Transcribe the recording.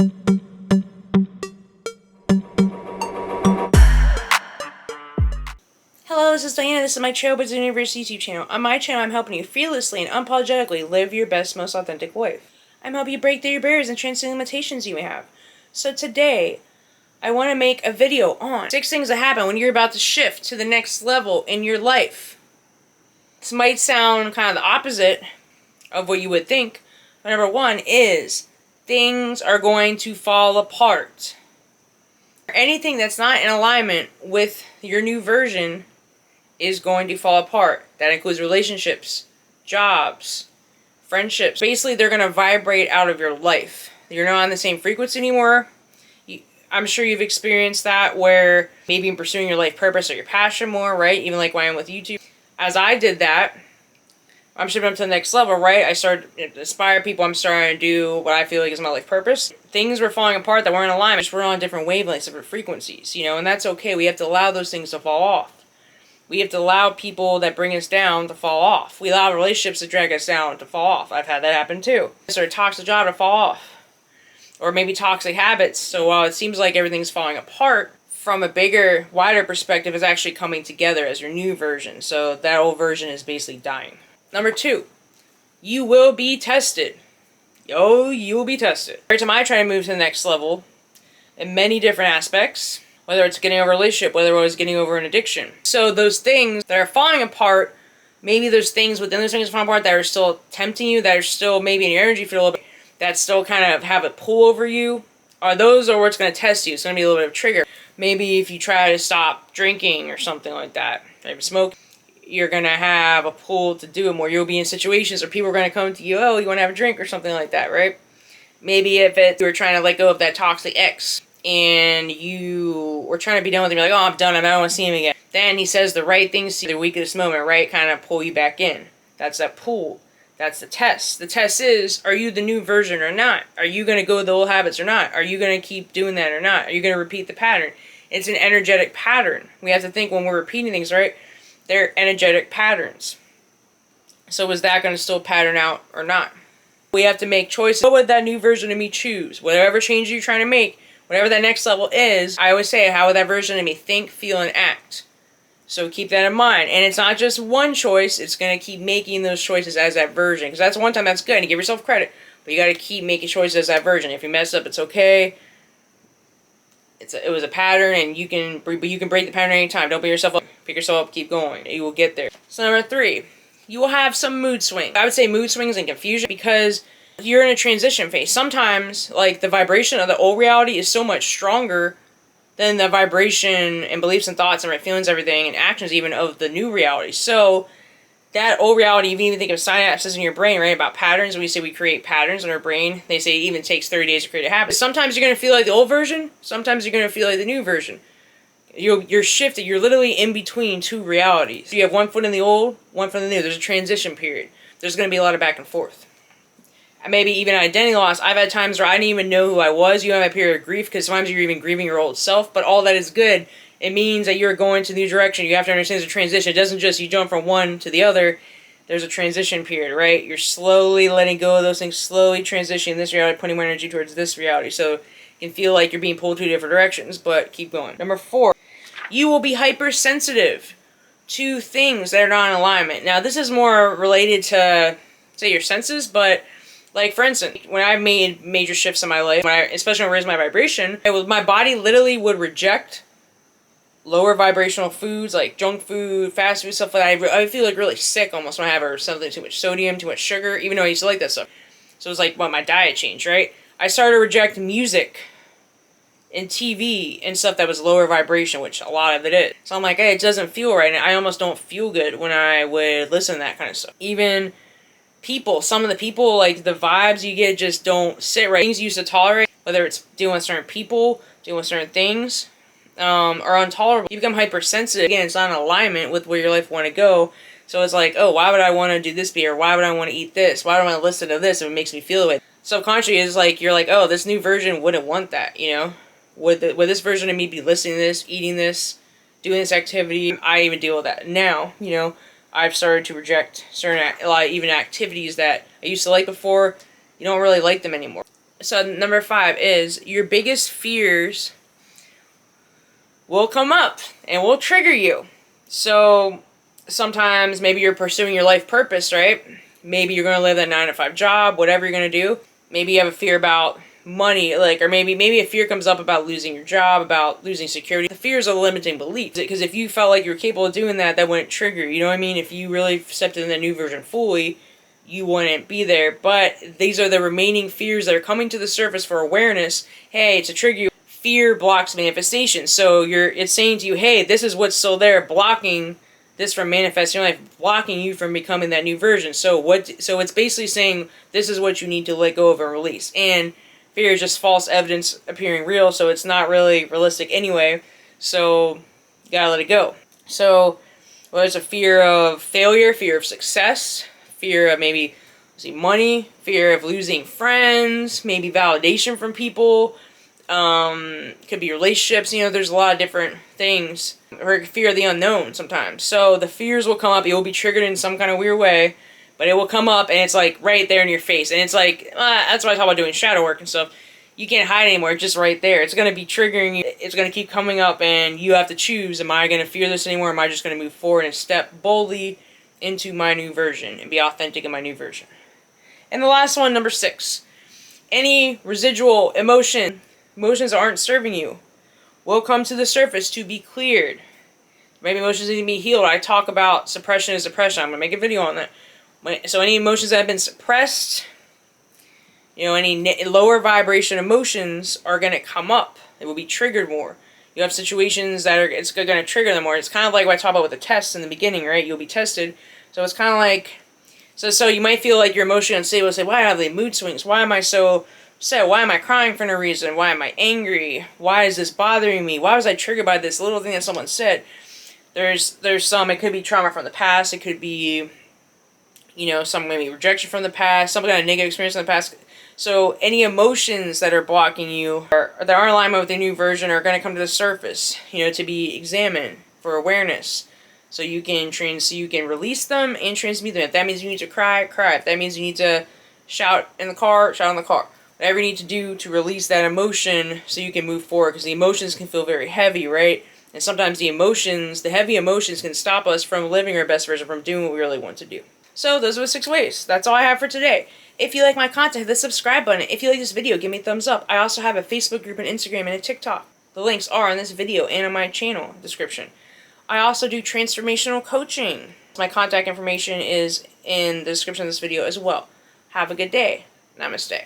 Hello, this is Diana. This is my Trail Business Universe YouTube channel. On my channel, I'm helping you fearlessly and unapologetically live your best, most authentic life. I'm helping you break through your barriers and transcend limitations you may have. So today, I want to make a video on 6 things that happen when you're about to shift to the next level in your life. This might sound kind of the opposite of what you would think, but number 1 is things are going to fall apart. Anything that's not in alignment with your new version is going to fall apart. That includes relationships, jobs, friendships. Basically, they're going to vibrate out of your life. You're not on the same frequency anymore. I'm sure you've experienced that where maybe in pursuing your life purpose or your passion more, right? Even like when I'm with YouTube. As I did that, I'm shifting up to the next level, right? I started to inspire people. I'm starting to do what I feel like is my life purpose. Things were falling apart that weren't in alignment. Just we're on different wavelengths, different frequencies, you know, and that's okay. We have to allow those things to fall off. We have to allow people that bring us down to fall off. We allow relationships to drag us down to fall off. I've had that happen too. Or a toxic job to fall off. Or maybe toxic habits. So while it seems like everything's falling apart, from a bigger, wider perspective, it's actually coming together as your new version. So that old version is basically dying. Number 2, you will be tested. Yo, you will be tested. Every time I try to move to the next level, in many different aspects, whether it's getting over a relationship, whether it was getting over an addiction. So those things that are falling apart, maybe there's things within those things falling apart that are still tempting you, that are still maybe in your energy field a little bit, that still kind of have a pull over you. Those are where it's going to test you. It's going to be a little bit of a trigger. Maybe if you try to stop drinking or something like that, maybe smoke, you're going to have a pull to do it more. You'll be in situations where people are going to come to you, oh, you want to have a drink or something like that, right? Maybe if you were trying to let go of that toxic ex and you were trying to be done with him, you're like, oh, I'm done, I don't want to see him again. Then he says the right things to you, the weakest moment, right? Kind of pull you back in. That's that pull. That's the test. The test is, are you the new version or not? Are you going to go with the old habits or not? Are you going to keep doing that or not? Are you going to repeat the pattern? It's an energetic pattern. We have to think when we're repeating things, right? They're energetic patterns. So is that going to still pattern out or not? We have to make choices. What would that new version of me choose? Whatever change you're trying to make, whatever that next level is, I always say, how would that version of me think, feel, and act? So keep that in mind. And it's not just one choice. It's going to keep making those choices as that version. Because that's one time that's good. And you give yourself credit. But you got to keep making choices as that version. If you mess up, it's okay. It was a pattern, and you can break the pattern anytime. Don't beat yourself up. Pick yourself up. Keep going. You will get there. So number 3, you will have some mood swings. I would say mood swings and confusion because you're in a transition phase. Sometimes, like, the vibration of the old reality is so much stronger than the vibration and beliefs and thoughts and right feelings, everything, and actions even of the new reality. So that old reality, you even think of synapses in your brain, right? About patterns. When we say we create patterns in our brain, they say it even takes 30 days to create a habit. Sometimes you're going to feel like the old version. Sometimes you're going to feel like the new version. You're shifted. You're literally in between 2 realities. You have 1 foot in the old, 1 foot in the new. There's a transition period. There's going to be a lot of back and forth. And maybe even identity loss. I've had times where I didn't even know who I was. You have a period of grief because sometimes you're even grieving your old self. But all that is good. It means that you're going to the new direction. You have to understand there's a transition. It doesn't just you jump from one to the other. There's a transition period, right? You're slowly letting go of those things, slowly transitioning this reality, putting more energy towards this reality. So it can feel like you're being pulled 2 different directions, but keep going. Number 4, you will be hypersensitive to things that are not in alignment. Now, this is more related to, say, your senses, but like, for instance, when I made major shifts in my life, especially when I raised my vibration, my body literally would reject lower vibrational foods, like junk food, fast food, stuff like that. I feel like really sick almost when I have something too much sodium, too much sugar, even though I used to like that stuff. So it was like, well, my diet changed, right? I started to reject music and TV and stuff that was lower vibration, which a lot of it is. So I'm like, hey, it doesn't feel right, and I almost don't feel good when I would listen to that kind of stuff. Even people, some of the people, like the vibes you get just don't sit right. Things you used to tolerate, whether it's dealing with certain people, dealing with certain things, are intolerable. You become hypersensitive. Again, it's not in alignment with where your life want to go. So it's like, oh, why would I want to do this beer? Why would I want to eat this? Why do I want to listen to this if it makes me feel the way? Subconsciously, it's like, you're like, oh, this new version wouldn't want that, you know? Would this version of me be listening to this, eating this, doing this activity? I even deal with that now, you know? I've started to reject certain, even activities that I used to like before. You don't really like them anymore. So number 5 is your biggest fears will come up and will trigger you. So sometimes maybe you're pursuing your life purpose, right? Maybe you're going to live that 9-to-5 job, whatever you're going to do. Maybe you have a fear about money, like, or maybe a fear comes up about losing your job, about losing security. The fear is a limiting belief, because if you felt like you were capable of doing that, that wouldn't trigger, you know what I mean? If you really stepped in the new version fully, you wouldn't be there. But these are the remaining fears that are coming to the surface for awareness. Hey, to trigger you. Fear blocks manifestation. So it's saying to you, hey, this is what's still there, blocking this from manifesting your life, blocking you from becoming that new version. So it's basically saying this is what you need to let go of and release. And fear is just false evidence appearing real, so it's not really realistic anyway. So you gotta let it go. So there's a fear of failure, fear of success, fear of maybe losing money, fear of losing friends, maybe validation from people. Could be relationships, there's a lot of different things. Or fear of the unknown sometimes. So the fears will come up, it will be triggered in some kind of weird way, but it will come up and it's like right there in your face. And it's like, that's why I talk about doing shadow work and stuff. You can't hide anymore, it's just right there. It's going to be triggering you, it's going to keep coming up, and you have to choose, am I going to fear this anymore, or am I just going to move forward and step boldly into my new version and be authentic in my new version. And the last one, number 6. Any residual emotions that aren't serving you will come to the surface to be cleared. Maybe emotions need to be healed. I talk about suppression is depression. I'm going to make a video on that. So any emotions that have been suppressed, any lower vibration emotions are going to come up. They will be triggered more. You have situations that it's going to trigger them more. It's kind of like what I talked about with the tests in the beginning, right? You'll be tested. So it's kind of like, so you might feel like you're emotionally unstable. Say, why have they mood swings? Why am I so upset? Why am I crying for no reason? Why am I angry? Why is this bothering me? Why was I triggered by this little thing that someone said? There's some, it could be trauma from the past. It could be, some maybe rejection from the past, some kind of negative experience in the past. So any emotions that are blocking you or that aren't in alignment with the new version are going to come to the surface, to be examined for awareness. So you can release them and transmute them. If that means you need to cry, cry. If that means you need to shout in the car, shout in the car. Whatever you need to do to release that emotion so you can move forward, because the emotions can feel very heavy, right? And sometimes the heavy emotions can stop us from living our best version, from doing what we really want to do. So those are the 6 ways. That's all I have for today. If you like my content, hit the subscribe button. If you like this video, give me a thumbs up. I also have a Facebook group, an Instagram, and a TikTok. The links are in this video and in my channel description. I also do transformational coaching. My contact information is in the description of this video as well. Have a good day. Namaste.